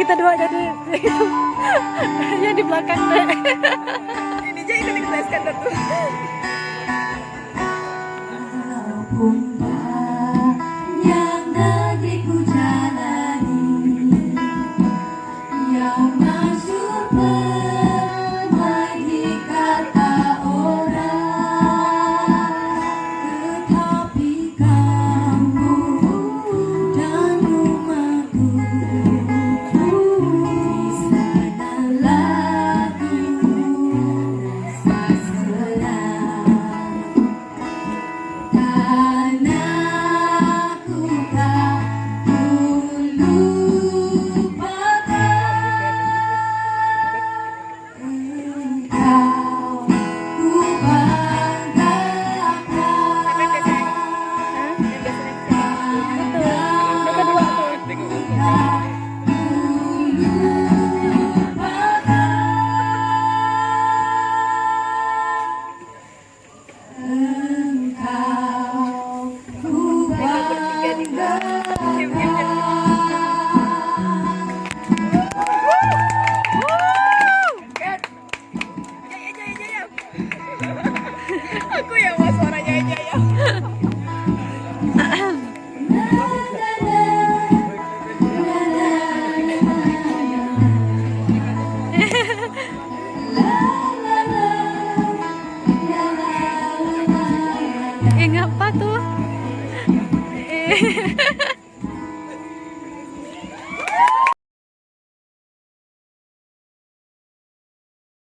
kita dua jadi itu yang di belakang deh. Ini aja ikut skandal tuh. Yang negeriku jalani, yang masyhur permai di kata orang, tetapi kamu dan rumahku di sana lagu rasa senang. Dan aku tak lupakan engkau, ku banggakan. Aku yang mau suaranya aja ya. Ngapa tuh?